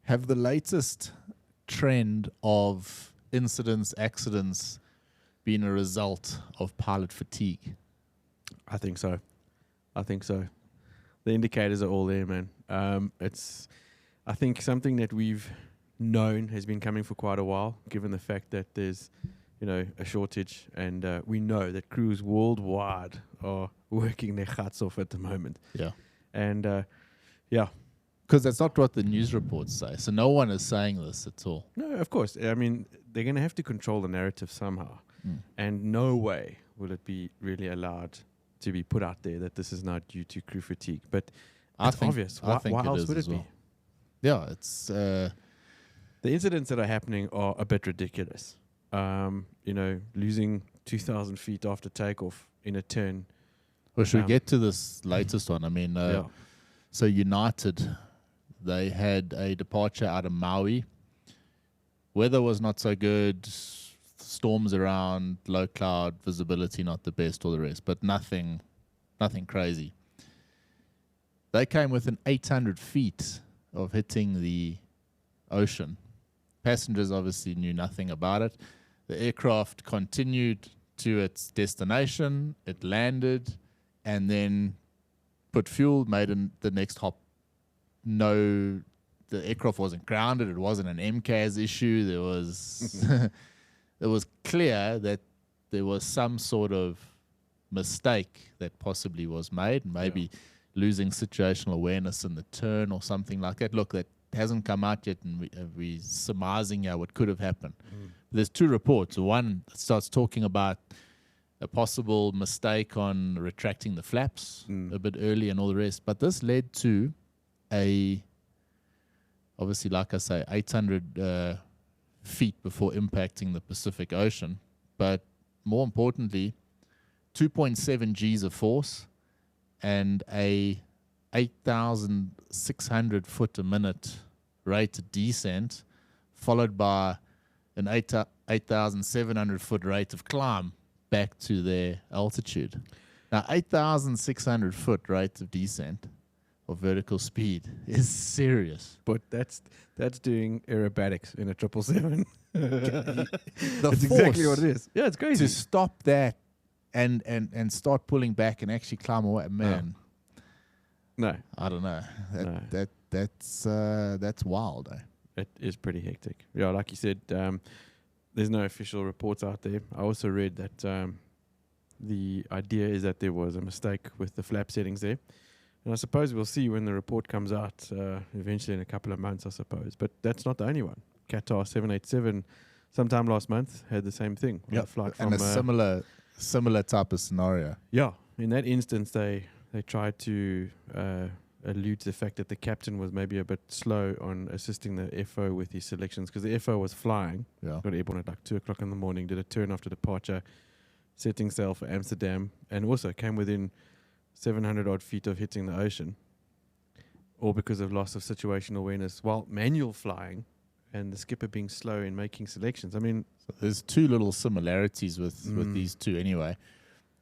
Have the latest trend of incidents, accidents been a result of pilot fatigue? I think so. The indicators are all there, man. It's, I think, something that we've known has been coming for quite a while, given the fact that there's, a shortage, and we know that crews worldwide are working their guts off at the moment. Yeah. And Because that's not what the news reports say. So no one is saying this at all. no, of course. I mean, they're going to have to control the narrative somehow. And no way will it be really allowed to be put out there that this is not due to crew fatigue. But it's obvious. Why else would it be? Yeah, it's... The incidents that are happening are a bit ridiculous. Losing 2,000 feet after takeoff in a turn. Well, should we get to this latest one? I mean, so United, they had a departure out of Maui. Weather was not so good. Storms around, low cloud, visibility not the best, all the rest, but nothing crazy. They came within 800 feet of hitting the ocean. Passengers obviously knew nothing about it. The aircraft continued to its destination. It landed and then put fuel, made the next hop. No, the aircraft wasn't grounded. It wasn't an MCAS issue. There was... It was clear that there was some sort of mistake that possibly was made, maybe losing situational awareness in the turn or something like that. Look, that hasn't come out yet, and we're surmising what could have happened. There's two reports. One starts talking about a possible mistake on retracting the flaps a bit early and all the rest. But this led to obviously, like I say, 800 feet before impacting the Pacific Ocean, but more importantly, 2.7 Gs of force and a 8,600 foot a minute rate of descent, followed by an 8,700 foot rate of climb back to their altitude. Now, 8,600 foot rate of descent or vertical speed is serious. But that's doing aerobatics in a 777. That's exactly what it is. Yeah, it's crazy. To stop that and start pulling back and actually climb away, man. No. I don't know. That's wild. It is pretty hectic. Yeah, like you said, there's no official reports out there. I also read that the idea is that there was a mistake with the flap settings there. And I suppose we'll see when the report comes out eventually in a couple of months, I suppose. But that's not the only one. Qatar 787, sometime last month, had the same thing. Yeah, and a similar type of scenario. Yeah, in that instance, they tried to allude to the fact that the captain was maybe a bit slow on assisting the FO with his selections, because the FO was flying. Yeah. Got airborne at like 2 o'clock in the morning, did a turn after departure, setting sail for Amsterdam, and also came within 700 odd feet of hitting the ocean, all because of loss of situational awareness while manual flying and the skipper being slow in making selections. I mean, so there's two little similarities with these two anyway.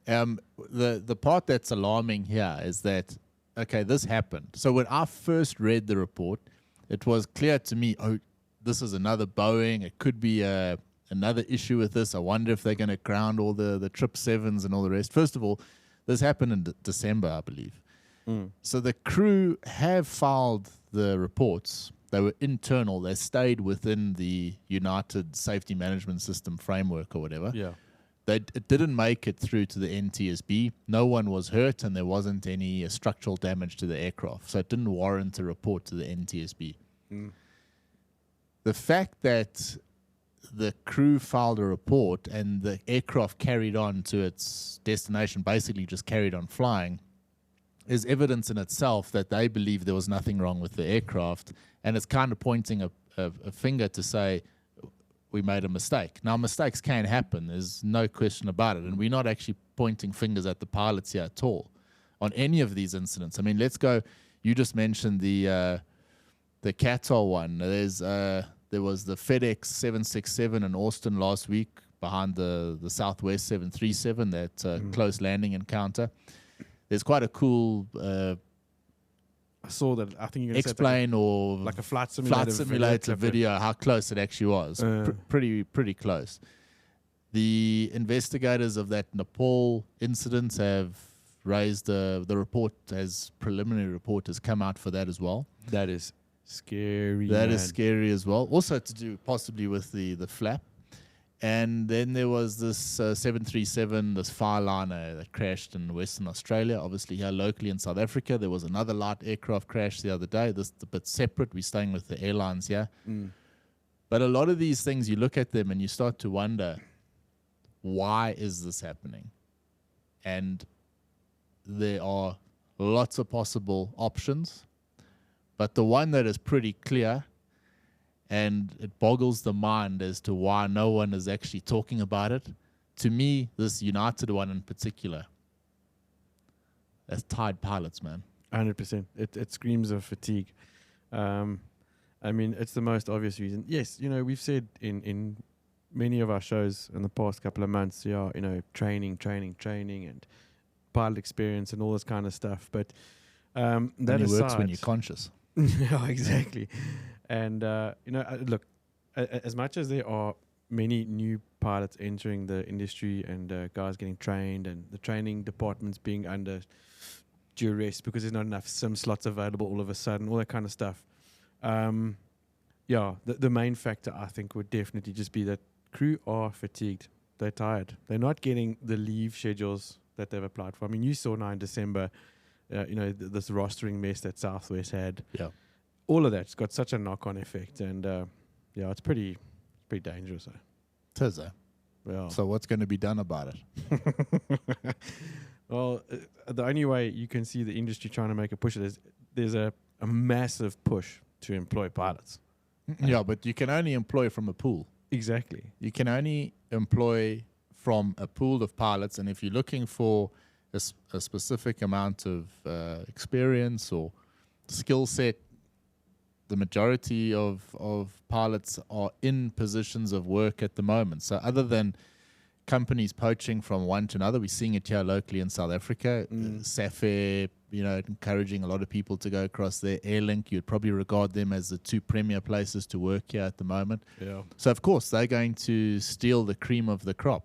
The part that's alarming here is that, okay, this happened. So when I first read the report, it was clear to me, this is another Boeing. It could be another issue with this. I wonder if they're going to ground all the 777s and all the rest. First of all, this happened in December, I believe. So the crew have filed the reports. They were internal. They stayed within the United Safety Management System framework or whatever. yeah. It didn't make it through to the NTSB. No one was hurt, and there wasn't any structural damage to the aircraft. So it didn't warrant a report to the NTSB. The fact that the crew filed a report and the aircraft carried on to its destination, basically just carried on flying, is evidence in itself that they believe there was nothing wrong with the aircraft, and it's kind of pointing a finger to say we made a mistake. Now, mistakes can happen. There's no question about it, and we're not actually pointing fingers at the pilots here at all on any of these incidents. I mean, let's go. You just mentioned the Qatar one. There was the FedEx 767 in Austin last week behind the Southwest 737, that close landing encounter. There's quite a cool I saw that. I think you're going to explain or like a flight simulator video how close it actually was. Pretty close. The investigators of that Nepal incident have raised the report, as preliminary report has come out for that as well. That is scary. That is scary as well. Also to do possibly with the flap. And then there was this 737, this Fireliner that crashed in Western Australia. Obviously here locally in South Africa, there was another light aircraft crash the other day. This is a bit separate. We're staying with the airlines here. But a lot of these things, you look at them and you start to wonder, why is this happening? And there are lots of possible options. But the one that is pretty clear, and it boggles the mind as to why no one is actually talking about it, to me, this United one in particular, that's tired pilots, man. 100%. It screams of fatigue. I mean, it's the most obvious reason. Yes, you know, we've said in many of our shows in the past couple of months, you know, training, and pilot experience and all this kind of stuff. But that aside, works when you're conscious. Yeah, exactly. And, you know, look, as much as there are many new pilots entering the industry and guys getting trained and the training departments being under duress because there's not enough sim slots available all of a sudden, all that kind of stuff. Yeah, the main factor, I think, would definitely just be that crew are fatigued. They're tired. They're not getting the leave schedules that they've applied for. I mean, you saw now in December, you know, this rostering mess that Southwest had. Yeah. All of that's got such a knock-on effect. And, yeah, it's pretty dangerous. It is, yeah. So what's going to be done about it? Well, the only way you can see the industry trying to make a push is there's a massive push to employ pilots. Yeah, but you can only employ from a pool. Exactly. You can only employ from a pool of pilots, and if you're looking for a specific amount of experience or skill set, the majority of pilots are in positions of work at the moment. So other than companies poaching from one to another, we're seeing it here locally in South Africa. Safair, you know, encouraging a lot of people to go across there. Airlink, you'd probably regard them as the two premier places to work here at the moment. Yeah. So of course they're going to steal the cream of the crop,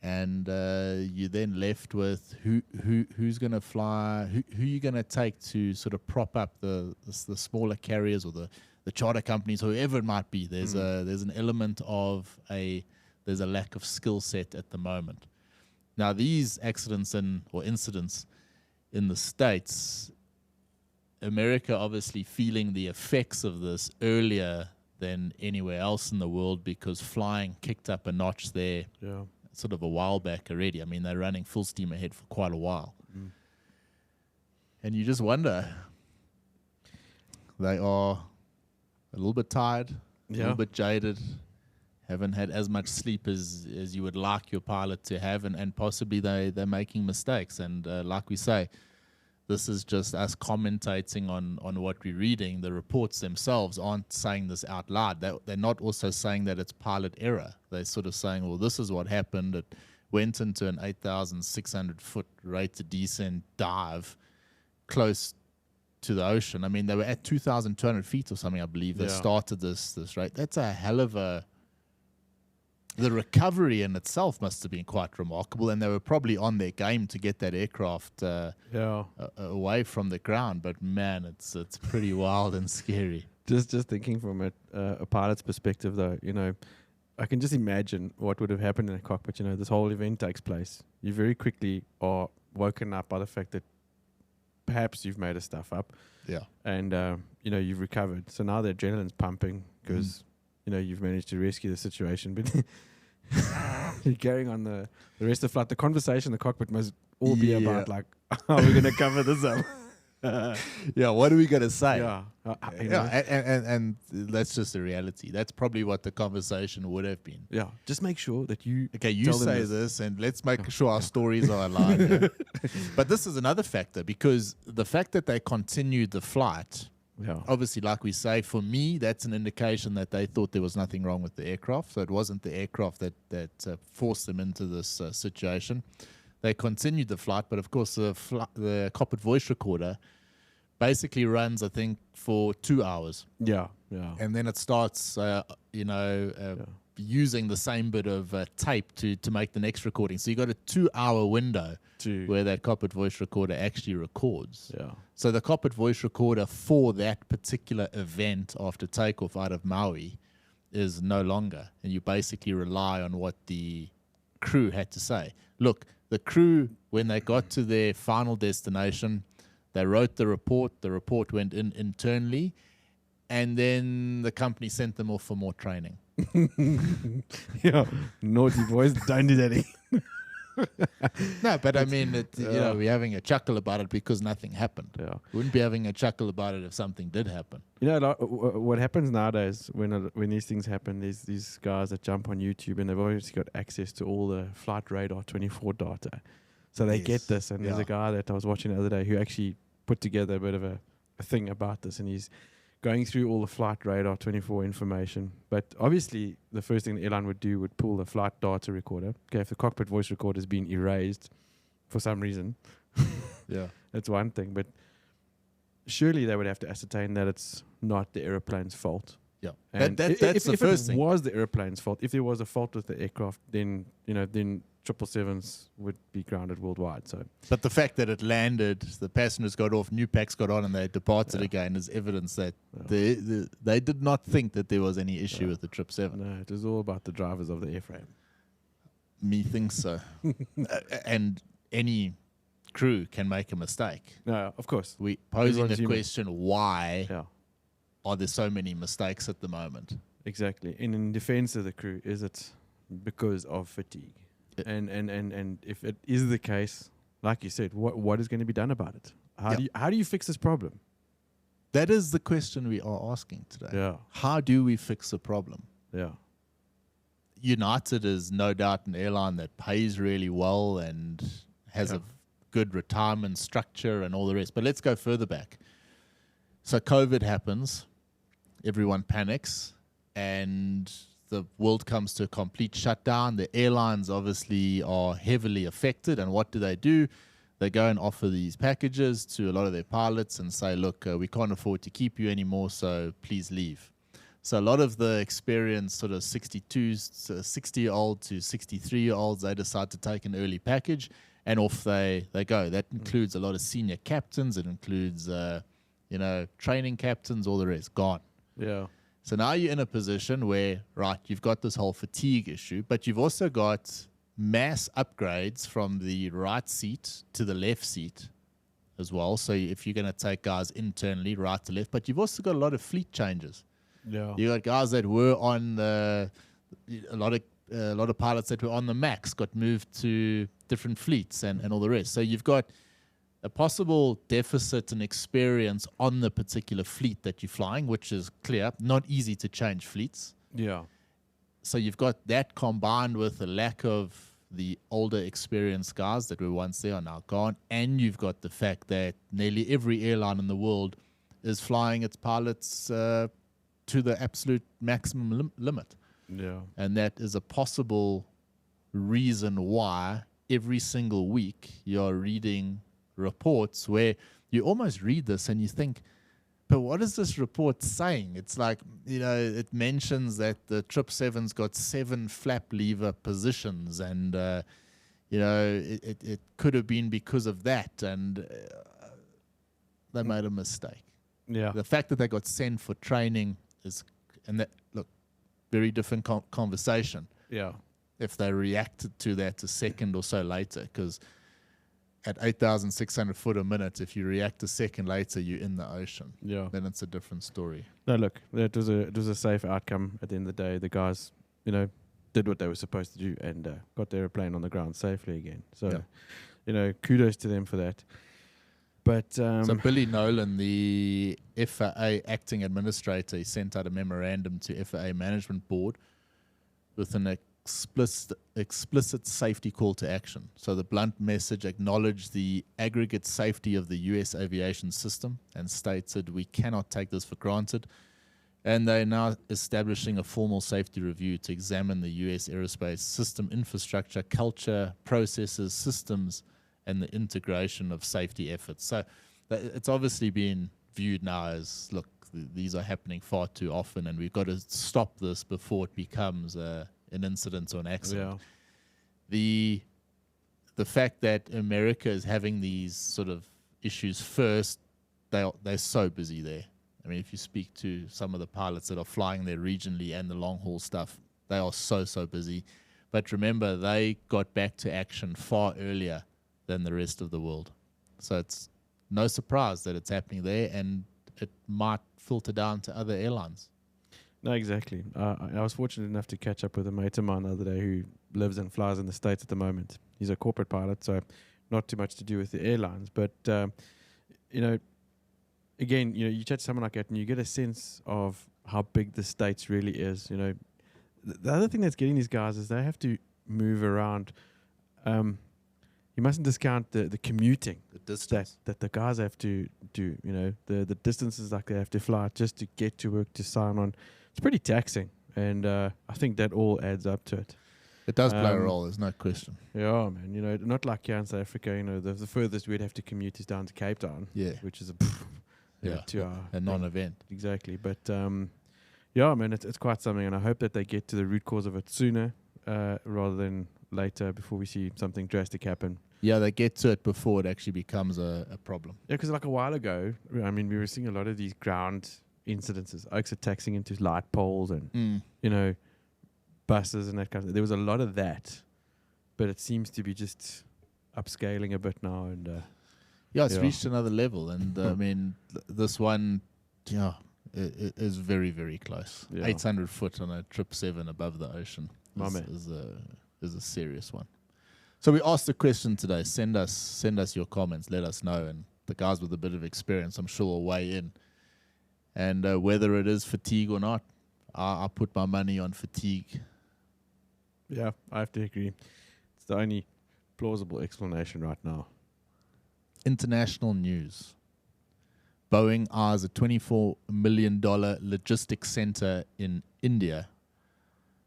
and you're then left with who's going to fly, who you're going to take to sort of prop up the smaller carriers or the charter companies, whoever it might be. There's an element of there's a lack of skill set at the moment. Now, these accidents or incidents in the States, America obviously feeling the effects of this earlier than anywhere else in the world, because flying kicked up a notch there sort of a while back already. I mean, they're running full steam ahead for quite a while. And you just wonder, they are a little bit tired, a little bit jaded, haven't had as much sleep as you would like your pilot to have, and possibly they're making mistakes. And like we say, this is just us commentating on what we're reading. The reports themselves aren't saying this out loud. They're not also saying that it's pilot error. They're sort of saying, well, this is what happened. It went into an 8,600 foot rated descent dive close to the ocean. I mean, they were at 2,200 feet or something, I believe. They started this rate. That's a hell of a... The recovery in itself must have been quite remarkable, and they were probably on their game to get that aircraft away from the ground. But man, it's pretty wild and scary. Just thinking from a pilot's perspective, though, you know, I can just imagine what would have happened in the cockpit. You know, this whole event takes place. You very quickly are woken up by the fact that perhaps you've made a stuff up. Yeah. And you know, you've recovered. So now the adrenaline's pumping because you know, you've managed to rescue the situation, but you're carrying on the rest of the flight. The conversation in the cockpit must all be about, like, how are we going to cover this up? Yeah, what are we going to say? And that's just the reality. That's probably what the conversation would have been. Yeah, just make sure that you say this, and let's make sure our stories are aligned. But this is another factor, because the fact that they continued the flight... Yeah. Obviously, like we say, for me, that's an indication that they thought there was nothing wrong with the aircraft. So it wasn't the aircraft that forced them into this situation. They continued the flight, but of course, the cockpit voice recorder basically runs, I think, for 2 hours. Yeah. And then it starts, using the same bit of tape to make the next recording. So you got a 2-hour window where that cockpit voice recorder actually records. Yeah. So the cockpit voice recorder for that particular event after takeoff out of Maui is no longer. And you basically rely on what the crew had to say. Look, the crew, when they got to their final destination, they wrote the report. The report went in internally. And then the company sent them off for more training. Yeah, naughty boys, don't do that again. No, but I mean, we're having a chuckle about it because nothing happened. Yeah. Wouldn't be having a chuckle about it if something did happen. What happens nowadays when these things happen, there's these guys that jump on YouTube and they've obviously got access to all the flight radar 24 data. So they get this, and there's a guy that I was watching the other day who actually put together a bit of a thing about this, and he's going through all the flight radar 24 information. But obviously, the first thing the airline would pull the flight data recorder. Okay, if the cockpit voice recorder has been erased for some reason, that's one thing. But surely they would have to ascertain that it's not the aeroplane's fault. Yeah, and that's the if first it thing. Was the aeroplane's fault, if there was a fault with the aircraft, then 777s would be grounded worldwide. So, but the fact that it landed, the passengers got off, new packs got on, and they departed again is evidence that they did not think that there was any issue with the 777. No, it was all about the drivers of the airframe. Me thinks so. And any crew can make a mistake. No, of course. We posing the question, why are there so many mistakes at the moment? Exactly. And in defense of the crew, is it because of fatigue? And if it is the case, like you said, what is going to be done about it? How do you fix this problem? That is the question we are asking today. Yeah. How do we fix the problem? Yeah. United is no doubt an airline that pays really well and has a good retirement structure and all the rest. But let's go further back. So COVID happens, everyone panics, and the world comes to a complete shutdown. The airlines obviously are heavily affected. And what do? They go and offer these packages to a lot of their pilots and say, look, we can't afford to keep you anymore, so please leave. So a lot of the experienced sort of 60-year-old to 63-year-olds, they decide to take an early package, and off they go. That includes a lot of senior captains. It includes, training captains, all the rest, gone. Yeah. So now you're in a position where, you've got this whole fatigue issue, but you've also got mass upgrades from the right seat to the left seat as well. So if you're going to take guys internally, right to left, but you've also got a lot of fleet changes. Yeah. You got guys that were on a lot of pilots that were on the MAX got moved to different fleets and all the rest. So you've got a possible deficit in experience on the particular fleet that you're flying, which is clear, not easy to change fleets. Yeah. So you've got that combined with the lack of the older experienced guys that were once there are now gone, and you've got the fact that nearly every airline in the world is flying its pilots to the absolute maximum limit. Yeah. And that is a possible reason why every single week you're reading reports where you almost read this and you think, but what is this report saying? It's like, it mentions that the 777's got 7 flap lever positions, and it could have been because of that, and they made a mistake. Yeah. The fact that they got sent for training very different conversation. Yeah. If they reacted to that a second or so later, because at 8,600 foot a minute, if you react a second later, you're in the ocean. Yeah. Then it's a different story. No, look, it was a safe outcome at the end of the day. The guys, did what they were supposed to do and got their airplane on the ground safely again. So, kudos to them for that. But so Billy Nolan, the FAA acting administrator, he sent out a memorandum to FAA Management Board with an explicit safety call to action. So the blunt message acknowledged the aggregate safety of the U.S. aviation system and stated, we cannot take this for granted. And they're now establishing a formal safety review to examine the U.S. aerospace system infrastructure, culture, processes, systems, and the integration of safety efforts. So it's obviously been viewed now as, look, these are happening far too often, and we've got to stop this before it becomes an incident or an accident. The fact that America is having these sort of issues first, they're so busy there. I mean, if you speak to some of the pilots that are flying there regionally and the long haul stuff, they are so busy. But remember, they got back to action far earlier than the rest of the world. So it's no surprise that it's happening there, and it might filter down to other airlines. No, exactly. I was fortunate enough to catch up with a mate of mine the other day who lives and flies in the States at the moment. He's a corporate pilot, so not too much to do with the airlines. But, again, you chat to someone like that and you get a sense of how big the States really is. The other thing that's getting these guys is they have to move around. You mustn't discount the commuting, the distance that the guys have to do. The distances like they have to fly just to get to work, to sign on. It's pretty taxing, and I think that all adds up to it. It does play a role, there's no question. Yeah, man. Not like here in South Africa. The furthest we'd have to commute is down to Cape Town. Yeah, which is a 2 hour a non-event. Exactly, but yeah, man, it's quite something, and I hope that they get to the root cause of it sooner rather than later, before we see something drastic happen. Yeah, they get to it before it actually becomes a problem. Yeah, because like a while ago, I mean, we were seeing a lot of these ground incidences. Oaks attacking into light poles and, buses and that kind of thing. There was a lot of that, but it seems to be just upscaling a bit now. And it's reached another level. And I mean, this one, it is very, very close. 800 foot on a 777 above the ocean is a serious one. So we asked the question today. Send us your comments. Let us know. And the guys with a bit of experience, I'm sure, will weigh in. And whether it is fatigue or not, I put my money on fatigue. Yeah, I have to agree. It's the only plausible explanation right now. International news. Boeing eyes a $24 million logistics center in India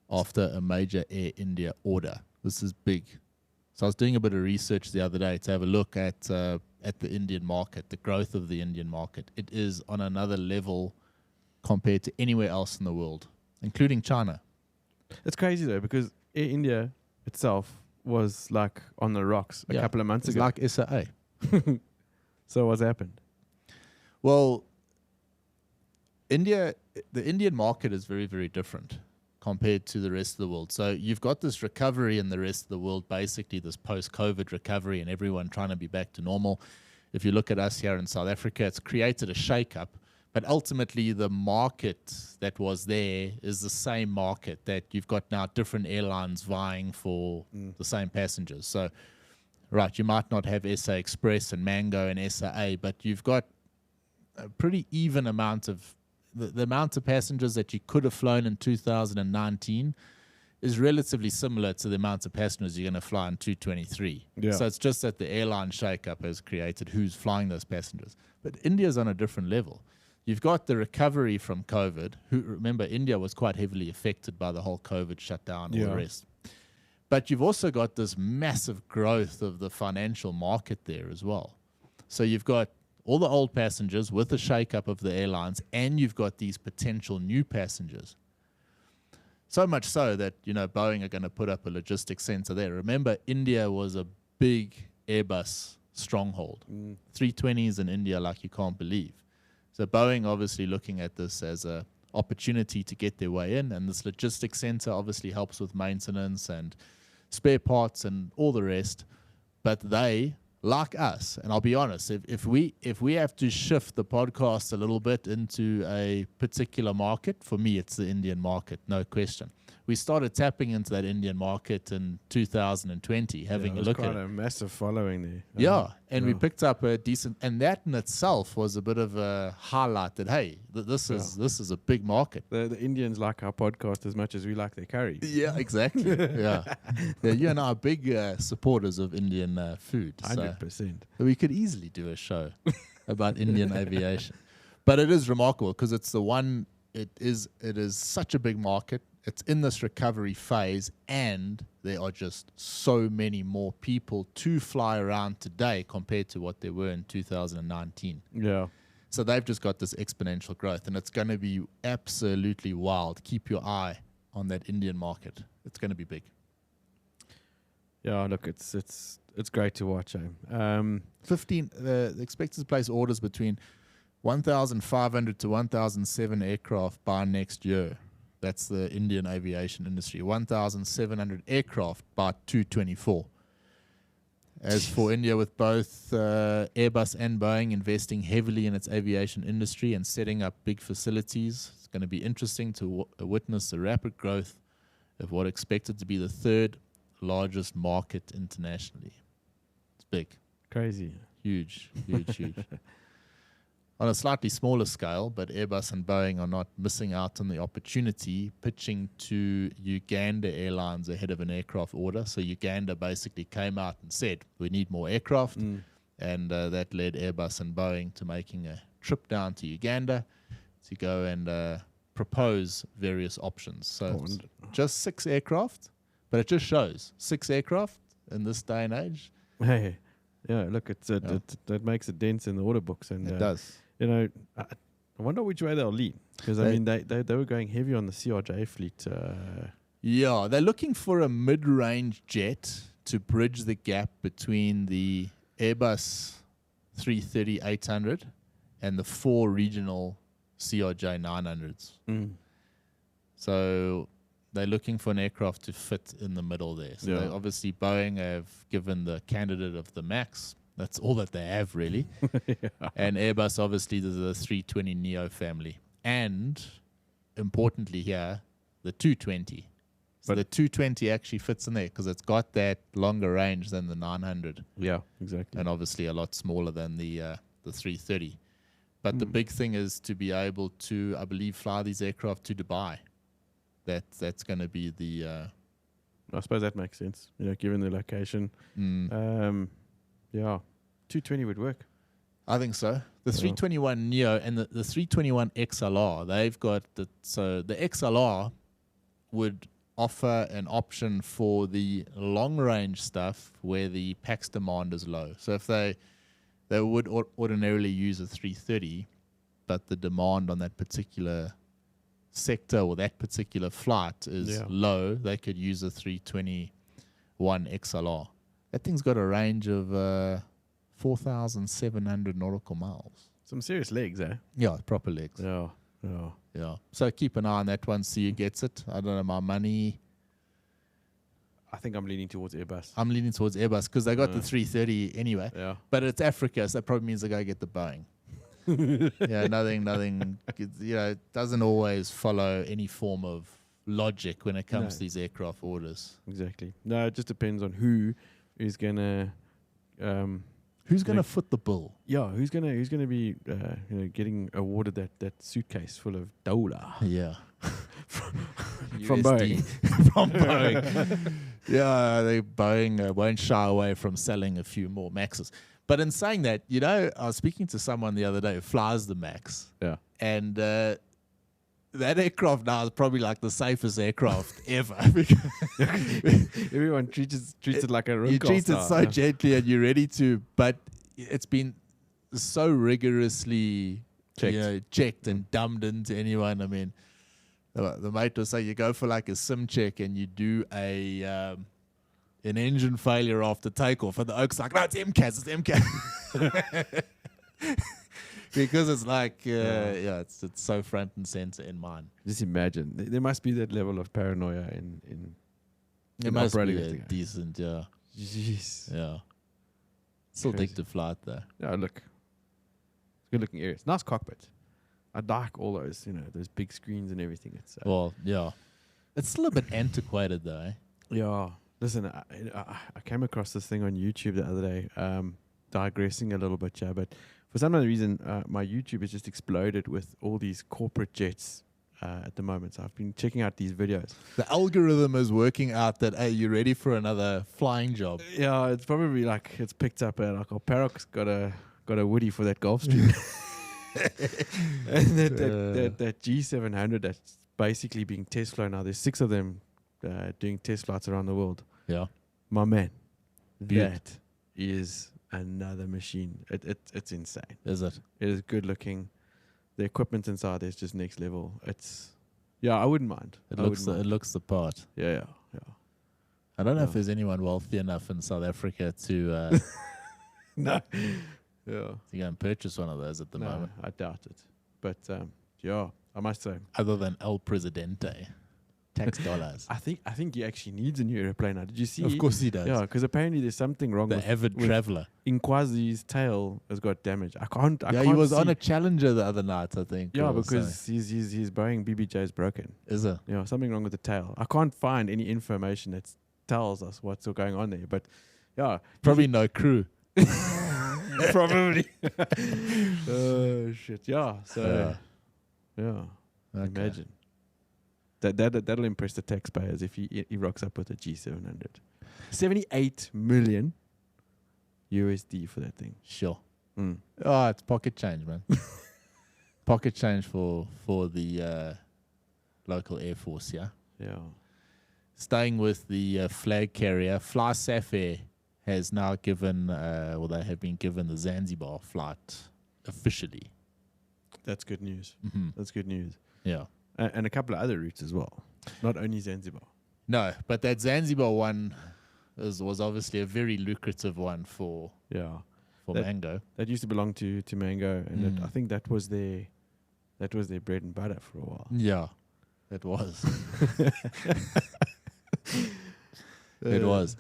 after a major Air India order. This is big. So I was doing a bit of research the other day to have a look at the Indian market, the growth of the Indian market. It is on another level compared to anywhere else in the world, including China. It's crazy though, because Air India itself was like on the rocks a couple of months ago. Like SAA. So what's happened? Well, the Indian market is very, very different compared to the rest of the world. So you've got this recovery in the rest of the world, basically this post-COVID recovery and everyone trying to be back to normal. If you look at us here in South Africa, it's created a shake-up, but ultimately the market that was there is the same market that you've got now, different airlines vying for the same passengers. So, right, you might not have SA Express and Mango and SAA, but you've got a pretty even amount of the amount of passengers that you could have flown in 2019 is relatively similar to the amount of passengers you're going to fly in 2023. Yeah. So it's just that the airline shake-up has created who's flying those passengers. But India's on a different level. You've got the recovery from COVID. Remember, India was quite heavily affected by the whole COVID shutdown and all the rest. But you've also got this massive growth of the financial market there as well. So you've got all the old passengers with the shake-up of the airlines, and you've got these potential new passengers. So much so that, Boeing are going to put up a logistics center there. Remember, India was a big Airbus stronghold. 320s in India like you can't believe. So Boeing obviously looking at this as an opportunity to get their way in, and this logistics center obviously helps with maintenance and spare parts and all the rest. But they, like us, and I'll be honest, if we have to shift the podcast a little bit into a particular market, for me it's the Indian market, no question. We started tapping into that Indian market in 2020, having a look at it. Quite a massive following there. And we picked up a decent, and that in itself was a bit of a highlight that, hey, this is a big market. The Indians like our podcast as much as we like their curry. Yeah, exactly. yeah, you and I are big supporters of Indian food. 100%. So we could easily do a show about Indian aviation. But it is remarkable because it's the one. It is such a big market. it's in this recovery phase, and there are just so many more people to fly around today compared to what there were in 2019. Yeah. So they've just got this exponential growth, and it's going to be absolutely wild. Keep your eye on that Indian market. It's going to be big. Yeah, look, it's great to watch. 15. The expected to place orders between 1,500 to 1,007 aircraft by next year. That's the Indian aviation industry. 1,700 aircraft by 2024. As for India, with both Airbus and Boeing investing heavily in its aviation industry and setting up big facilities, it's going to be interesting to witness the rapid growth of what expected to be the third largest market internationally. It's big. Crazy. Huge. On a slightly smaller scale, but Airbus and Boeing are not missing out on the opportunity, pitching to Uganda Airlines ahead of an aircraft order. So Uganda basically came out and said, we need more aircraft. And that led Airbus and Boeing to making a trip down to Uganda to go and propose various options. So just 6 aircraft, but it just shows 6 aircraft in this day and age. Hey, yeah, look, that makes a dent in the order books. And it does. You know, I wonder which way they'll lean. Because, I mean, they were going heavy on the CRJ fleet. Yeah, they're looking for a mid-range jet to bridge the gap between the Airbus 330-800 and the 4 regional CRJ 900s. So they're looking for an aircraft to fit in the middle there. So obviously Boeing have given the candidate of the MAX. That's all that they have, really. And Airbus, obviously, the 320neo family. And, importantly here, the 220. So the 220 actually fits in there because it's got that longer range than the 900. Yeah, exactly. And obviously a lot smaller than the 330. But the big thing is to be able to, I believe, fly these aircraft to Dubai. That's going to be the... I suppose that makes sense, you know, given the location. Yeah, 220 would work. I think so. The 321 Neo and the 321 XLR, they've got so the XLR would offer an option for the long range stuff where the PAX demand is low. So if they would ordinarily use a 330, but the demand on that particular sector or that particular flight is low, they could use a 321 XLR. That thing's got a range of 4,700 nautical miles. Some serious legs, eh? Yeah, proper legs. Yeah. So keep an eye on that one, see who gets it. I don't know, my money. I think I'm leaning towards Airbus. I'm leaning towards Airbus because they got the 330 anyway. Yeah. But it's Africa, so that probably means they go get the Boeing. Nothing. You know, it doesn't always follow any form of logic when it comes to these aircraft orders. Exactly. No, it just depends on who is gonna. Who's gonna foot the bill? Yeah, who's gonna be getting awarded that suitcase full of dollar? Yeah. From Boeing. From Boeing. Yeah, Boeing won't shy away from selling a few more Maxes. But in saying that, you know, I was speaking to someone the other day who flies the Max. Yeah. And that aircraft now is probably like the safest aircraft ever. Everyone treats it like a room. You treat it so gently and you're ready to, but it's been so rigorously checked and dumbed into anyone. I mean, the mate will say you go for like a sim check and you do an engine failure after takeoff, and the Oak's like, no, it's MCAS, because it's like, it's so front and center in mind. Just imagine, there must be that level of paranoia in it must be decent, yeah. Jeez. Yeah. Still take the flight though. Yeah, look, it's good looking areas. Nice cockpit. I like all those, those big screens and everything. It's well, yeah. It's still a bit antiquated though, eh? Yeah. Listen, I came across this thing on YouTube the other day, digressing a little bit here, but for some other reason, my YouTube has just exploded with all these corporate jets at the moment. So I've been checking out these videos. The algorithm is working out that, hey, you're ready for another flying job. Yeah, it's probably like it's picked up like, Parrock's got a Woody for that Gulfstream. And that G700 that's basically being test flown now. There's 6 of them doing test flights around the world. Yeah. My man, Beaut. that is another machine. It's insane. Is it? It is good looking. The equipment inside is just next level. I wouldn't mind. It looks the part. Yeah. I don't know if there's anyone wealthy enough in South Africa to No. Yeah. to go and purchase one of those at the moment. I doubt it. But I must say, Other than El Presidente. Tax dollars. I think he actually needs a new airplane now. Did you see? Of course he does. Yeah, because apparently there's something wrong The with avid traveller. Inkwazi's tail has got damage. I can't He was see. on a Challenger the other night, I think. Yeah, or because so. his Boeing BBJ is broken. Is it? Yeah, something wrong with the tail. I can't find any information that tells us what's going on there. But yeah, Probably no crew. probably. Oh shit! Yeah. So yeah, Okay. imagine that'll impress the taxpayers if he rocks up with a G700. 78 million USD for that thing. Sure. Mm. Oh, it's pocket change, man. Pocket change for the local Air Force, yeah. Yeah. Staying with the flag carrier, FlySafair has now given, they have been given the Zanzibar flight officially. That's good news. Mm-hmm. That's good news. Yeah. And a couple of other routes as well. Not only Zanzibar. No, but that Zanzibar one was obviously a very lucrative one for Mango. That used to belong to Mango, and I think that was their bread and butter for a while. Yeah, it was. It was.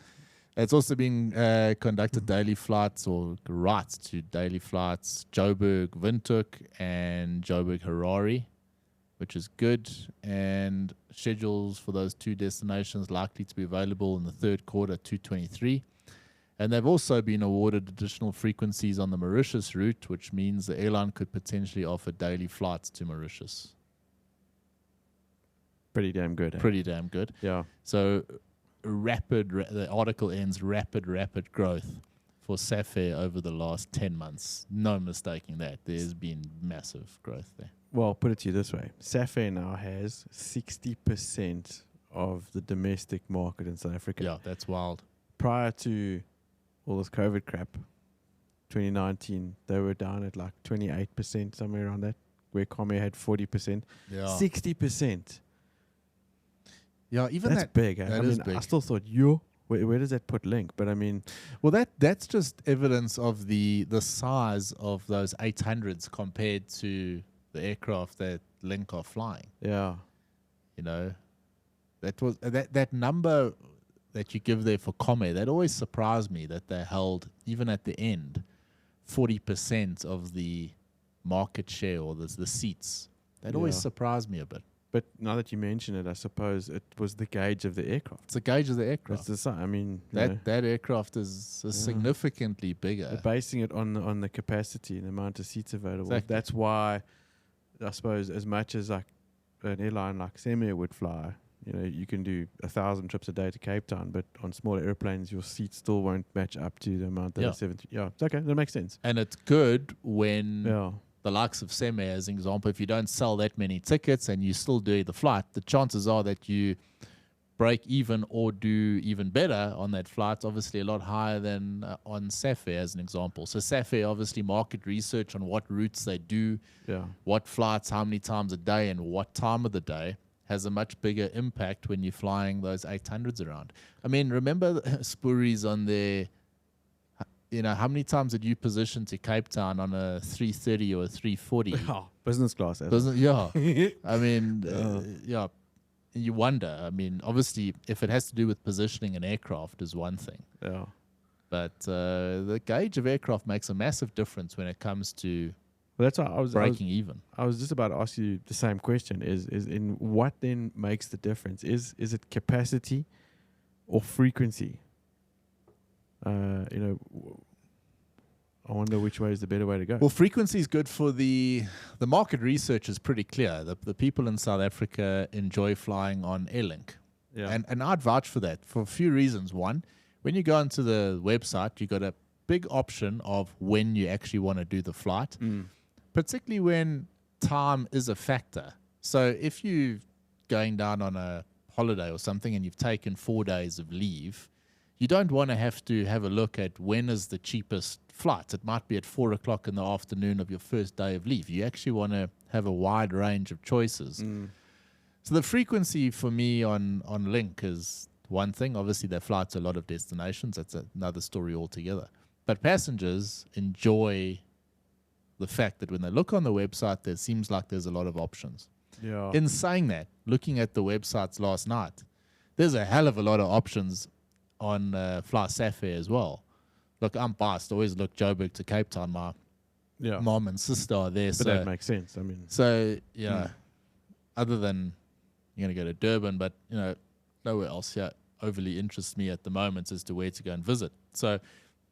It's also been conducted daily flights or rights to daily flights, Joburg Windhoek and Joburg Harare, which is good. And schedules for those 2 destinations likely to be available in the third quarter 2023. And they've also been awarded additional frequencies on the Mauritius route, which means the airline could potentially offer daily flights to Mauritius. Pretty damn good. Pretty damn good. Yeah. So the article ends rapid growth for Safair over the last 10 months. No mistaking that. There's been massive growth there. Well, put it to you this way. Safair now has 60% of the domestic market in South Africa. Yeah, that's wild. Prior to all this COVID crap, 2019, they were down at like 28%, somewhere around that, where Comair had 40%. Yeah. 60%. Yeah, even that's big. That is big. I still thought, where does that put Link? But I mean, well, that's just evidence of the size of those 800s compared to the aircraft that Link are flying. Yeah, you know, that number that you give there for Comair, that always surprised me that they held, even at the end, 40% of the market share or the seats. That always surprised me a bit. But now that you mention it, I suppose it was the gauge of the aircraft. It's the gauge of the aircraft. That's I mean, that aircraft is significantly bigger. They're basing it on the capacity and the amount of seats available. Exactly. That's why, I suppose, as much as like an airline like Comair would fly, you know, you can do 1,000 trips a day to Cape Town, but on smaller airplanes, your seats still won't match up to the amount that are 70. Yeah, it's okay. That makes sense. And it's good when the likes of Comair, as an example, if you don't sell that many tickets and you still do the flight, the chances are that you break even or do even better on that flight, obviously a lot higher than on Safair, as an example. So Safair, obviously, market research on what routes they do, what flights, how many times a day, and what time of the day has a much bigger impact when you're flying those 800s around. I mean, remember Spoories on their... You know, how many times did you position to Cape Town on a 330 or a 340? Business class. I mean, you wonder. I mean, obviously, if it has to do with positioning an aircraft is one thing. Yeah. But the gauge of aircraft makes a massive difference when it comes to that's why I was breaking even. I was just about to ask you the same question. Is in what then makes the difference? Is it capacity or frequency? You know, I wonder which way is the better way to go. Well, frequency is good for the market research is pretty clear. The people in South Africa enjoy flying on Airlink. Yeah. And I'd vouch for that for a few reasons. One, when you go onto the website, you got a big option of when you actually want to do the flight. particularly when time is a factor. So if you're going down on a holiday or something and you've taken 4 days of leave, you don't want to have a look at when is the cheapest flight. It might be at 4 o'clock in the afternoon of your first day of leave. You actually want to have a wide range of choices. So the frequency for me on Link is one thing. Obviously, they fly to a lot of destinations. That's another story altogether. But passengers enjoy the fact that when they look on the website, there seems like there's a lot of options. Yeah. In saying that, looking at the websites last night, there's a hell of a lot of options on FlySafair as well. Look, I'm biased. Always look Joburg to Cape Town. My mom and sister are there. But that makes sense. I mean, so other than you're going to go to Durban, but nowhere else here overly interests me at the moment as to where to go and visit. So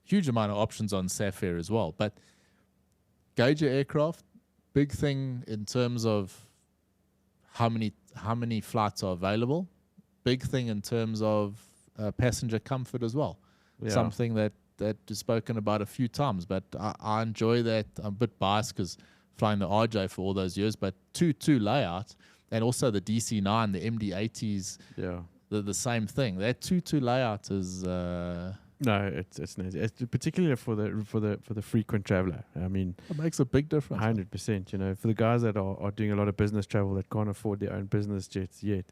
huge amount of options on Safair as well. But gauge your aircraft, big thing in terms of how many flights are available. Big thing in terms of passenger comfort as well. Yeah. Something that is spoken about a few times, but I enjoy that. I'm a bit biased because flying the RJ for all those years, but 2-2 layout and also the DC-9, the MD-80s, the same thing. That 2-2 layout is no, it's nice. It's particularly for the frequent traveler. I mean, it makes a big difference. 100%. For the guys that are doing a lot of business travel that can't afford their own business jets yet,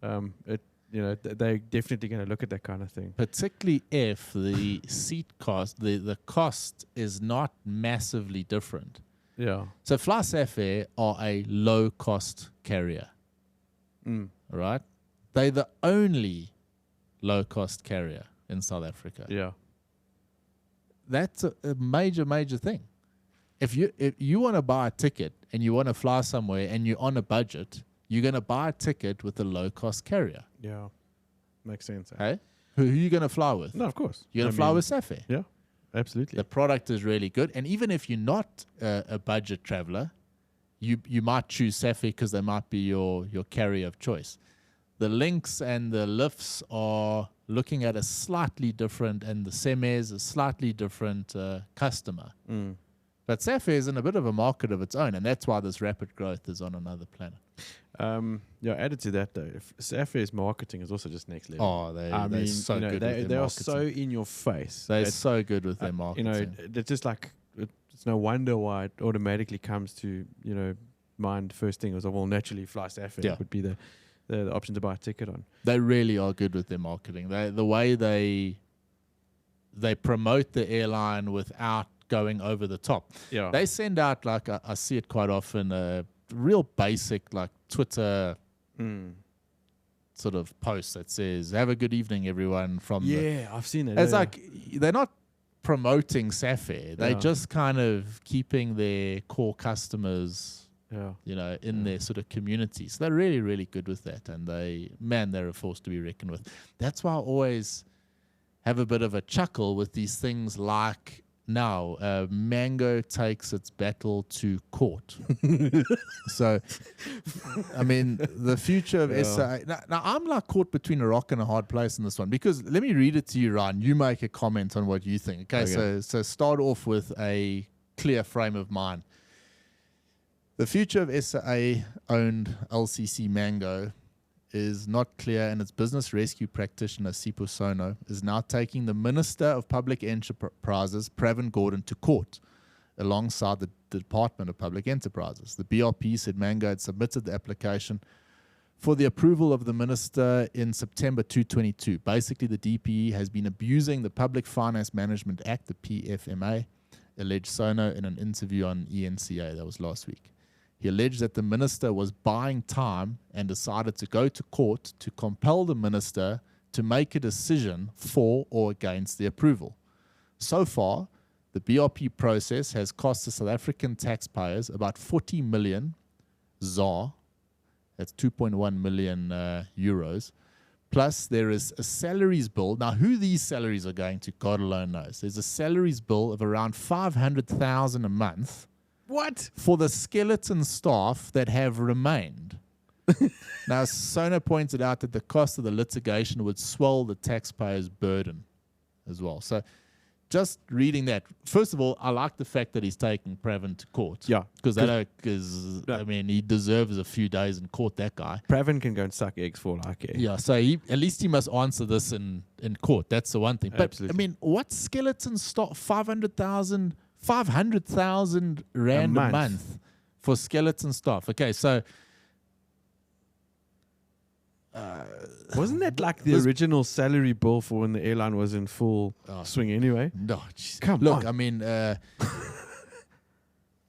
they're definitely going to look at that kind of thing. Particularly if the seat cost, the cost is not massively different. Yeah. So FlySafair are a low-cost carrier. Right? They're the only low-cost carrier in South Africa. Yeah. That's a major, major thing. If you want to buy a ticket and you want to fly somewhere and you're on a budget, you're going to buy a ticket with a low-cost carrier. Yeah. Makes sense. Hey? Who are you going to fly with? No, of course. You're going to fly with Safair. Yeah, absolutely. The product is really good. And even if you're not a budget traveler, you might choose Safair because they might be your carrier of choice. The links and the lifts are looking at a slightly different, and the semis a slightly different customer. But Safair is in a bit of a market of its own, and that's why this rapid growth is on another planet. Added to that though, Safair's marketing is also just next level. Oh, they're so good with their they are marketing. so in your face. They're so good with their marketing. It's just like, it's no wonder why it automatically comes to, mind first thing was, well, naturally FlySafair would be the option to buy a ticket on. They really are good with their marketing. The way they promote the airline without going over the top. Yeah. They send out, like, I see it quite often, a real basic, like, Twitter sort of post that says, have a good evening, everyone. I've seen it. It's like, they're not promoting Safair. They're just kind of keeping their core customers in their sort of community. So they're really, really good with that. And they're a force to be reckoned with. That's why I always have a bit of a chuckle with these things like, now, Mango takes its battle to court. So, I mean, the future of SA... Now, I'm like caught between a rock and a hard place in this one, because let me read it to you, Ryan. You make a comment on what you think. Okay. So start off with a clear frame of mind. The future of SA-owned LCC Mango is not clear, and its business rescue practitioner, Sipho Sono, is now taking the Minister of Public Enterprises, Pravin Gordhan, to court alongside the Department of Public Enterprises. The BRP said Mango had submitted the application for the approval of the minister in September 2022. Basically, the DPE has been abusing the Public Finance Management Act, the PFMA, alleged Sono in an interview on ENCA. That was last week. He alleged that the minister was buying time and decided to go to court to compel the minister to make a decision for or against the approval. So far, the BRP process has cost the South African taxpayers about 40 million ZAR, that's 2.1 million euros, plus there is a salaries bill. Now, who these salaries are going to, God alone knows. There's a salaries bill of around 500,000 a month. What? For the skeleton staff that have remained. Now, Sono pointed out that the cost of the litigation would swell the taxpayer's burden as well. So just reading that. First of all, I like the fact that he's taking Pravin to court. Yeah. Because I mean, he deserves a few days in court, that guy. Pravin can go and suck eggs for all I care. Yeah, so at least he must answer this in court. That's the one thing. But, Absolutely. I mean, what skeleton stock? 500,000 Rand a month for skeleton staff. Okay, so... wasn't that like the original salary bill for when the airline was in full swing anyway? No, Come look, on. I mean, yeah.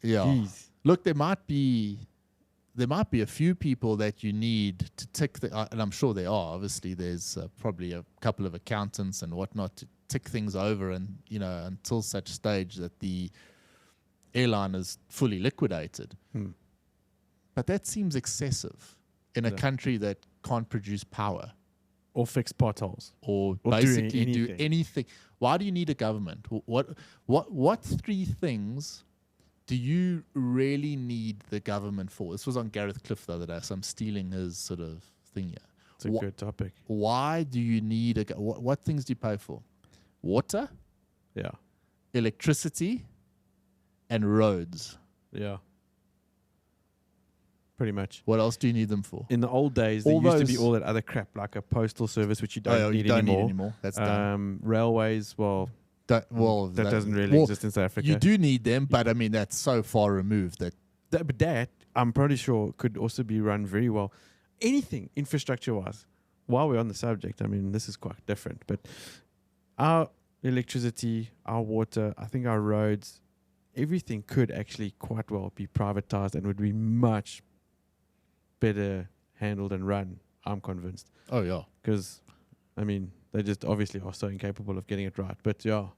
Jeez. Look, there might be a few people that you need to tick and I'm sure there are. Obviously, there's probably a couple of accountants and whatnot to tick things over, and until such stage that the airline is fully liquidated. But that seems excessive in a country that can't produce power or fix potholes or basically do anything. Why do you need a government? What three things do you really need the government for? This was on Gareth Cliff the other day, so I'm stealing his sort of thing here. It's a good topic. Why do you need what things do you pay for? Water, yeah, electricity, and roads. Yeah. Pretty much. What else do you need them for? In the old days, there used to be all that other crap, like a postal service, which you don't need anymore. That's done. Railways, that doesn't really exist in South Africa. You do need them, but I mean, that's so far removed that I'm pretty sure could also be run very well. Anything infrastructure-wise. While we're on the subject, I mean, this is quite different, but our electricity, our water, I think our roads, everything could actually quite well be privatized and would be much better handled and run, I'm convinced. Oh, yeah. Because, I mean, they just obviously are so incapable of getting it right. But, yeah,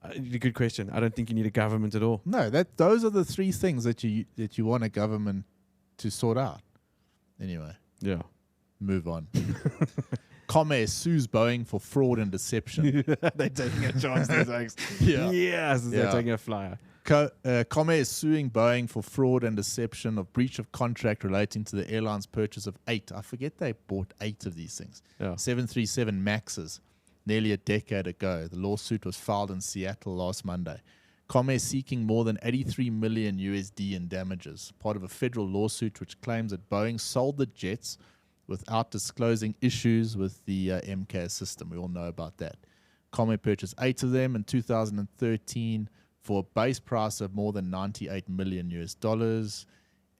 a good question. I don't think you need a government at all. No, those are the three things that you want a government to sort out. Anyway. Yeah. Move on. Comair sues Boeing for fraud and deception. They're taking a chance, these eggs. Yeah. Yes, they're taking a flyer. Comair is suing Boeing for fraud and deception of breach of contract relating to the airline's purchase of 8. I forget they bought 8 of these things. Yeah. 737 Maxes nearly a decade ago. The lawsuit was filed in Seattle last Monday. Comair seeking more than $83 million USD in damages, part of a federal lawsuit which claims that Boeing sold the jets without disclosing issues with the MCAS system. We all know about that. Comair purchased 8 of them in 2013 for a base price of more than $98 million US.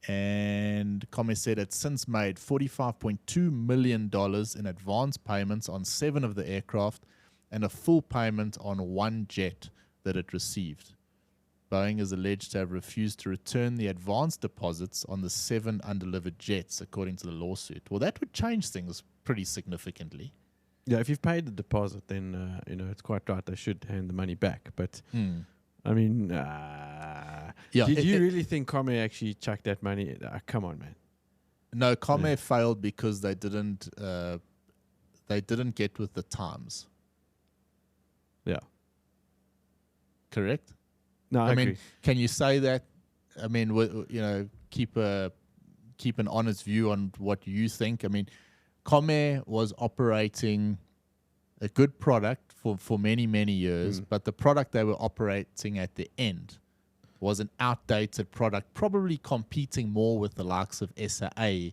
And Comair said it's since made $45.2 million in advance payments on 7 of the aircraft and a full payment on 1 jet that it received. Boeing is alleged to have refused to return the advance deposits on the 7 undelivered jets, according to the lawsuit. Well, that would change things pretty significantly. Yeah, if you've paid the deposit, then it's quite right. They should hand the money back. But I mean, did you really think Comair actually chucked that money? Come on, man. No, Comair failed because they didn't get with the times. Yeah. Correct? No, I agree. mean, can you say that? I mean, keep an honest view on what you think. I mean, Comair was operating a good product for many, many years, but the product they were operating at the end was an outdated product, probably competing more with the likes of SAA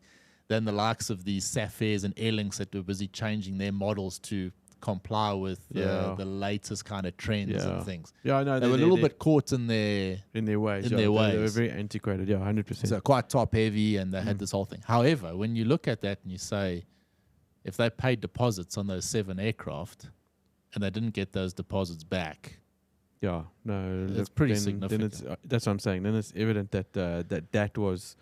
than the likes of these Safairs and Airlinks that were busy changing their models to comply with the latest kind of trends and things. Yeah, I know. They were a little bit caught in their ways. They were very antiquated, 100%. So quite top heavy, and they had this whole thing. However, when you look at that and you say, if they paid deposits on those 7 aircraft and they didn't get those deposits back, it's pretty significant. Then that's what I'm saying. Then it's evident that that was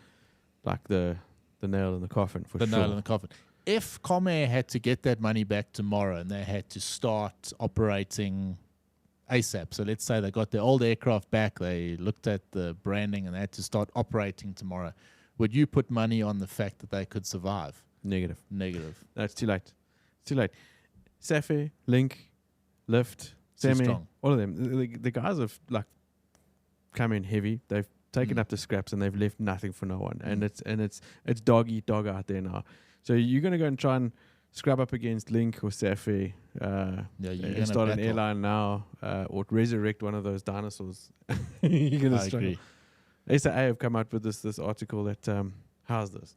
like the nail in the coffin for sure. The nail in the coffin. If Comair had to get that money back tomorrow and they had to start operating ASAP, so let's say they got their old aircraft back, they looked at the branding and they had to start operating tomorrow, would you put money on the fact that they could survive? Negative. No, it's too late. It's too late. Safair, Link, Lift, Semi, all of them. The guys have come in heavy. They've taken up the scraps and they've left nothing for no one. And it's dog eat dog out there now. So you're going to go and try and scrub up against Link or Safair, start an airline now, or resurrect one of those dinosaurs. You're going to struggle. Agree. SAA have come out with this article that how's this?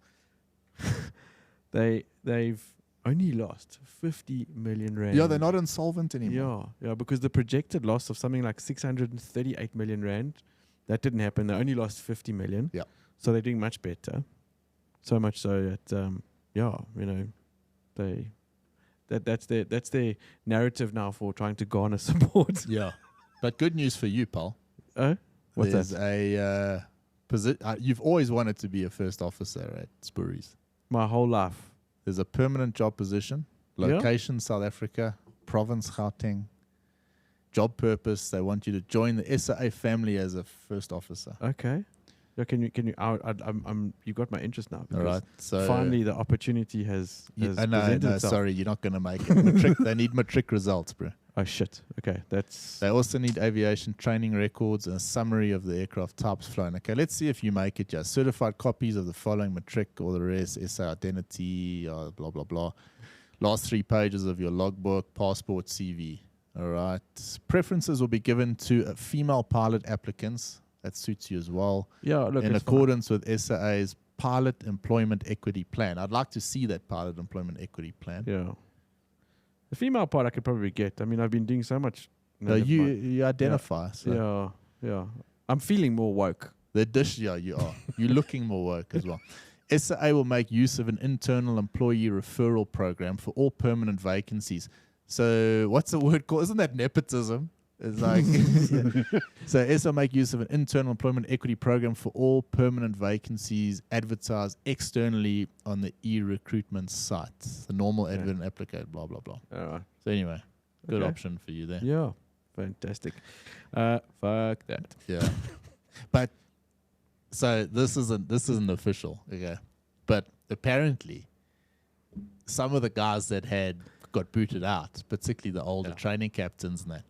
They've only lost 50 million rand. Yeah, they're not insolvent anymore. Yeah, because the projected loss of something like 638 million rand, that didn't happen. They only lost 50 million. Yeah. So they're doing much better. So much so that that's their narrative now for trying to garner support. Yeah. But good news for you, pal. What's There's that? you've always wanted to be a first officer at Spurries. My whole life. There's a permanent job position, location South Africa, province Gauteng, job purpose. They want you to join the SAA family as a first officer. Okay. Yeah, can you? You got my interest now. All right. So finally, the opportunity has presented itself. Sorry, you're not going to make it. They need matric results, bro. Oh shit. Okay, They also need aviation training records and a summary of the aircraft types flown. Okay, let's see if you make it. Just certified copies of the following matric, all the rest, SA identity, blah blah blah. Last 3 pages of your logbook, passport, CV. All right. Preferences will be given to female pilot applicants. That suits you as well. Yeah, look, in accordance with SAA's Pilot Employment Equity Plan. I'd like to see that Pilot Employment Equity Plan. Yeah. The female part I could probably get. I mean, I've been doing so much. You identify. Yeah, so. yeah. I'm feeling more woke. You are. You're looking more woke as well. SAA will make use of an internal employee referral program for all permanent vacancies. So what's the word called? Isn't that nepotism? It's like So SAA make use of an internal employment equity program for all permanent vacancies advertised externally on the e-recruitment site. The normal advert and applicate, blah blah blah. All right. So anyway, good option for you there. Yeah, fantastic. Fuck that. Yeah, but so this isn't official, okay? But apparently, some of the guys that got booted out, particularly the older training captains and that.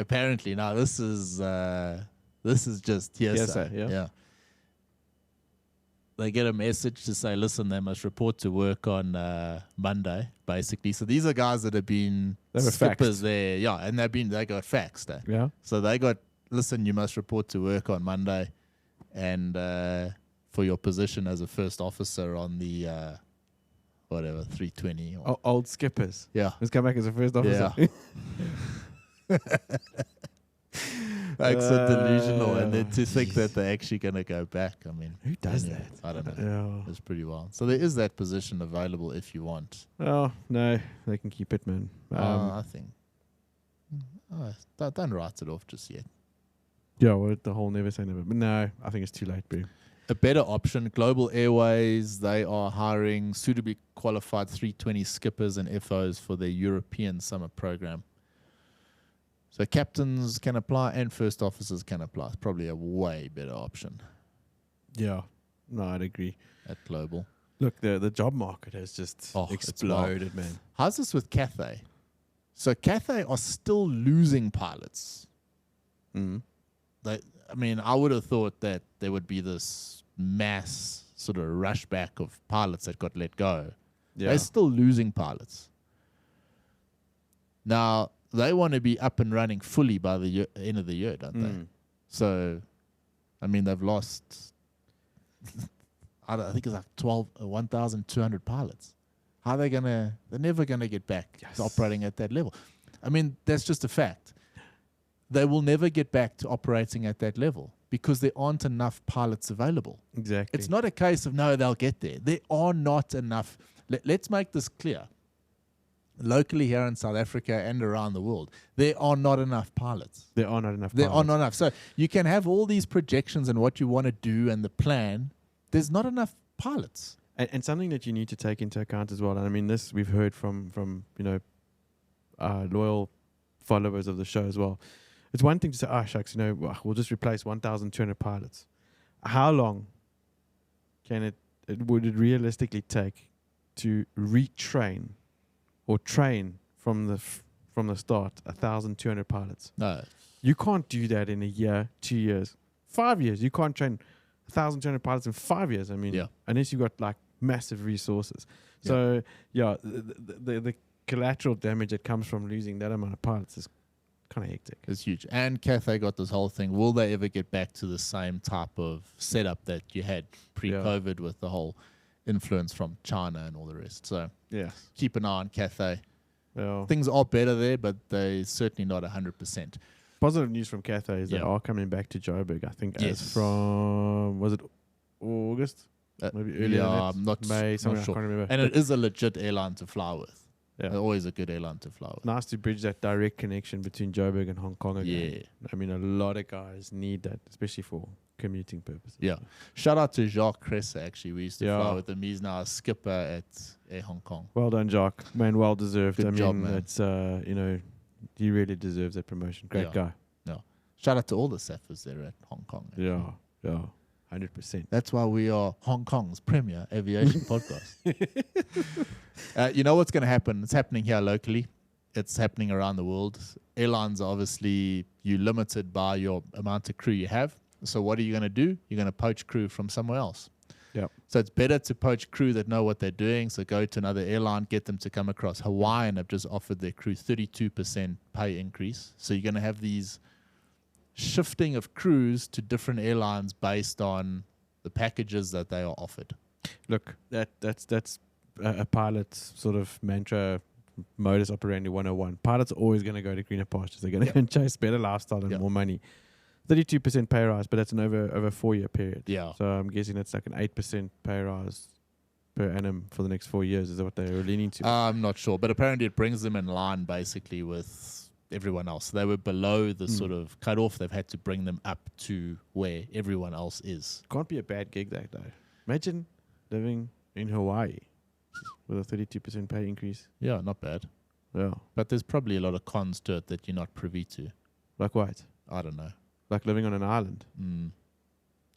Apparently, now this is just hearsay. Yeah. They get a message to say, listen, they must report to work on Monday, basically. So these are guys that have been skippers there, and they got faxed. Yeah. So they got, listen, you must report to work on Monday, and for your position as a first officer on the 320. Old skippers. Yeah. Let's come back as a first officer. Yeah. Like so delusional, and then to think that they're actually going to go back. I mean, who does that? I don't know. It's pretty wild. So there is that position available if you want. Oh no, they can keep it, man. I think. Don't write it off just yet. Yeah, well, the whole never say never. But no, I think it's too late, bro. A better option, Global Airways, they are hiring suitably qualified 320 skippers and FOs for their European summer program. So captains can apply and first officers can apply. It's probably a way better option. Yeah. No, I'd agree. At Global. Look, the job market has just exploded, man. How's this with Cathay? So Cathay are still losing pilots. Mm. I would have thought that there would be this mass sort of rush back of pilots that got let go. Yeah. They're still losing pilots. Now, they want to be up and running fully by the end of the year, don't they? So, they've lost, I think it's like 1,200 pilots. How are they going to, they're never going to get back to operating at that level. That's just a fact. They will never get back to operating at that level because there aren't enough pilots available. Exactly. It's not a case of, no, they'll get there. There are not enough. Let's make this clear. Locally here in South Africa and around the world, there are not enough pilots. There are not enough So you can have all these projections and what you want to do and the plan. There's not enough pilots. And something that you need to take into account as well, and this we've heard from loyal followers of the show as well. It's one thing to say, shucks, we'll just replace 1,200 pilots. How long would it realistically take to retrain or train from the start 1,200 pilots? No. You can't do that in a year, 2 years, 5 years. You can't train 1,200 pilots in 5 years. Unless you've got like massive resources. So the collateral damage that comes from losing that amount of pilots is kind of hectic. It's huge. And Cathay got this whole thing. Will they ever get back to the same type of setup that you had pre-COVID with the whole influence from China and all the rest? So keep an eye on Cathay. Yeah. Things are better there, but they're certainly not 100%. Positive news from Cathay is they are coming back to Joburg, I think, as from, was it August? Maybe earlier. I'm not May, something, not sure. I can't remember. And it is a legit airline to fly with. Yeah. Always a good airline to fly with. Nice to bridge that direct connection between Joburg and Hong Kong again. Yeah. I mean, a lot of guys need that, especially for commuting purposes. Yeah. Shout out to Jacques Cresser, actually. We used to fly with him. He's now a skipper at Air Hong Kong. Well done, Jacques. Man, well deserved. Good job, man. It's, he really deserves that promotion. Great guy. Yeah. Shout out to all the Safers there at Hong Kong. Yeah. 100%. That's why we are Hong Kong's premier aviation podcast. You know what's going to happen? It's happening here locally. It's happening around the world. Airlines, obviously, you're limited by your amount of crew you have. So what are you going to do? You're going to poach crew from somewhere else. Yep. So it's better to poach crew that know what they're doing. So go to another airline, get them to come across. Hawaiian have just offered their crew 32% pay increase. So you're going to have these shifting of crews to different airlines based on the packages that they are offered. Look, that's a pilot's sort of mantra, modus operandi 101. Pilots are always going to go to greener pastures. They're going to chase better lifestyle and more money. 32% pay rise, but that's an over a 4-year period. Yeah. So I'm guessing that's like an 8% pay rise per annum for the next 4 years. Is that what they're leaning to? I'm not sure, but apparently it brings them in line basically with everyone else. They were below the sort of cutoff. They've had to bring them up to where everyone else is. Can't be a bad gig that though. Imagine living in Hawaii with a 32% pay increase. Yeah, not bad. Yeah. But there's probably a lot of cons to it that you're not privy to. Like what? I don't know. Like living on an island.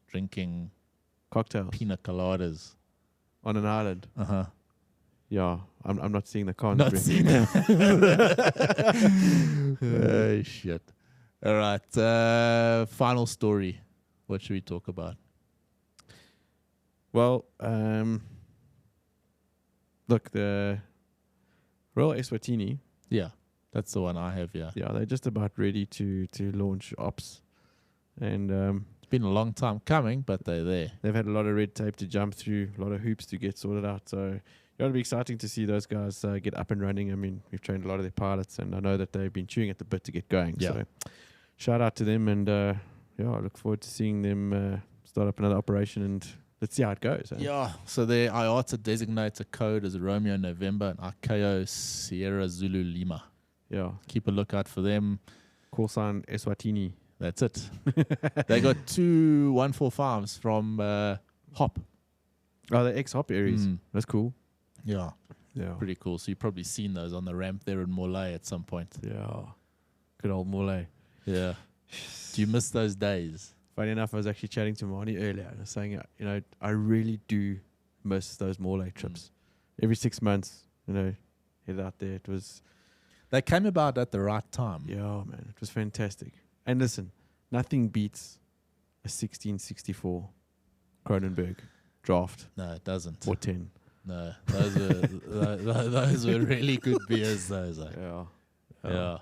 Drinking cocktails. Pina coladas. On an island. Uh-huh. Yeah, I'm not seeing the cons. Not seeing them. Oh, shit. All right. Final story. What should we talk about? Well, look, the Royal Eswatini. Yeah, that's the one I have, yeah. Yeah, they're just about ready to launch ops. And it's been a long time coming, but they're there. They've had a lot of red tape to jump through, a lot of hoops to get sorted out. So it'll be exciting to see those guys get up and running. I mean, we've trained a lot of their pilots, and I know that they've been chewing at the bit to get going. Yeah. So shout out to them, and I look forward to seeing them start up another operation, and let's see how it goes. Yeah, so their IATA designates a code as Romeo November and ICAO Sierra Zulu Lima. Yeah. Keep a lookout for them. Call sign Eswatini. That's it. They got 2 145s from Hop. Oh, the ex-Hop Aries. That's cool. Yeah. Yeah. Pretty cool. So you've probably seen those on the ramp there in Morlaix at some point. Yeah. Good old Morlaix. Yeah. Do you miss those days? Funny enough, I was actually chatting to Marnie earlier and I was saying, I really do miss those Morlaix trips. Every 6 months, head out there. It was... They came about at the right time. Yeah, man. It was fantastic. And listen, nothing beats a 1664 Kronenberg draft. No, it doesn't. Or 10. No, those were really good beers, those. Yeah.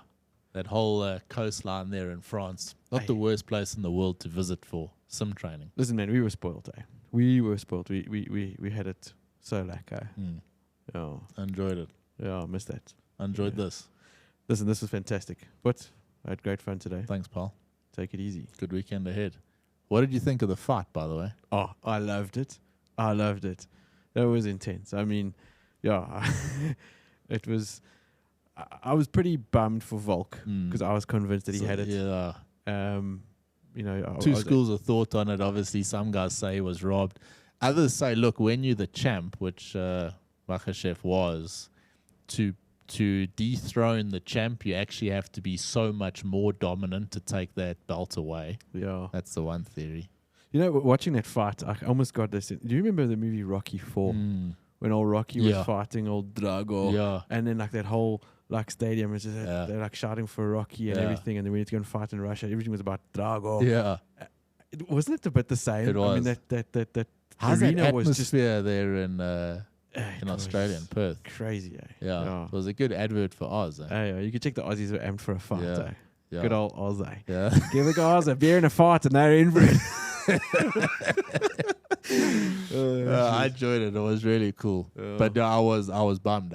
That whole coastline there in France. Not the worst place in the world to visit for sim training. Listen, man, we were spoiled, We were spoiled. We had it so lacquer. Yeah. Enjoyed it. Yeah, I missed that. Enjoyed this. Listen, this was fantastic. But I had great fun today. Thanks, pal. Take it easy. Good weekend ahead. What did you think of the fight, by the way? Oh, I loved it. That was intense. I mean, yeah, it was... I was pretty bummed for Volk because I was convinced that he had it. Yeah. Two schools of thought on it. Obviously, some guys say he was robbed. Others say, look, when you're the champ, which Makhachev was, to dethrone the champ, you actually have to be so much more dominant to take that belt away. Yeah. That's the one theory. Watching that fight, I almost got this. Do you remember the movie Rocky 4? When old Rocky was fighting old Drago? Yeah. And then that whole stadium was just they're shouting for Rocky and everything, and then we need to go and fight in Russia. Everything was about Drago. Yeah. Wasn't it a bit the same? It was. I mean, that How's that arena was just atmosphere there in it Australia, was in Perth? crazy. Eh? Yeah. It was a good advert for Oz. Yeah, you could check the Aussies were amped for a fight. Yeah. Eh? Yeah. Good old Oz. Eh? Yeah. Give the guys a beer and a fight, and they're in for it. I enjoyed it. It was really cool. But I was bummed.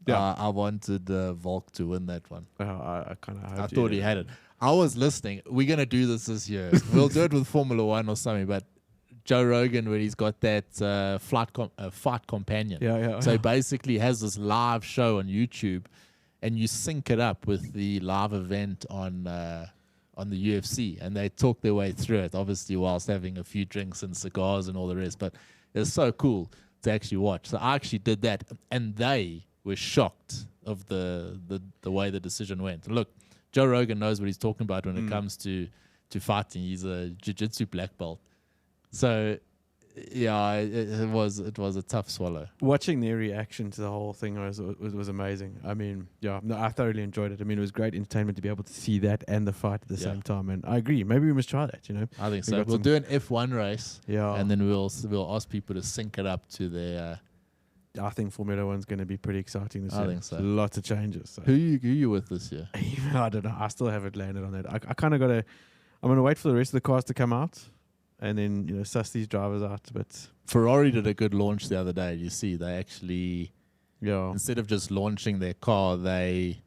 I wanted Volk to win that one. I kind of I thought he had it. I was listening. We're gonna do this year. We'll do it with Formula One or something. But Joe Rogan, when he's got that fight companion. So he basically has this live show on YouTube, and you sync it up with the live event on the UFC, and they talk their way through it, obviously whilst having a few drinks and cigars and all the rest. But it's so cool to actually watch. So I actually did that, and they were shocked of the way the decision went. Look, Joe Rogan knows what he's talking about when it comes to fighting. He's a jiu-jitsu black belt. So, yeah, it was a tough swallow. Watching their reaction to the whole thing was amazing. I mean, I thoroughly enjoyed it. I mean, it was great entertainment to be able to see that and the fight at the same time. And I agree. Maybe we must try that, I think so. We'll do an F1 race. Yeah. And then we'll ask people to sync it up to their... I think Formula One's going to be pretty exciting this year. I think so. Lots of changes. So. Who you with this year? I don't know. I still haven't landed on that. I kind of got to... I'm going to wait for the rest of the cars to come out and then, suss these drivers out. But Ferrari did a good launch the other day. You see, they actually... Instead of just launching their car, they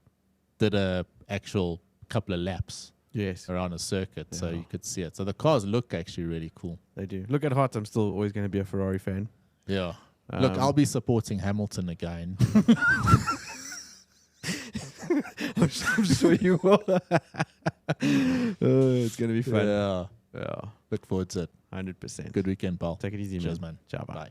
did a actual couple of laps. Yes. Around a circuit, so you could see it. So the cars look actually really cool. They do. Look at heart, I'm still always going to be a Ferrari fan. Yeah. Look, I'll be supporting Hamilton again. I'm sure you will. It's going to be fun. Yeah. Look forward to it. 100%. Good weekend, pal. Take it easy, Cheers, man. man. Ciao, bye. Bye.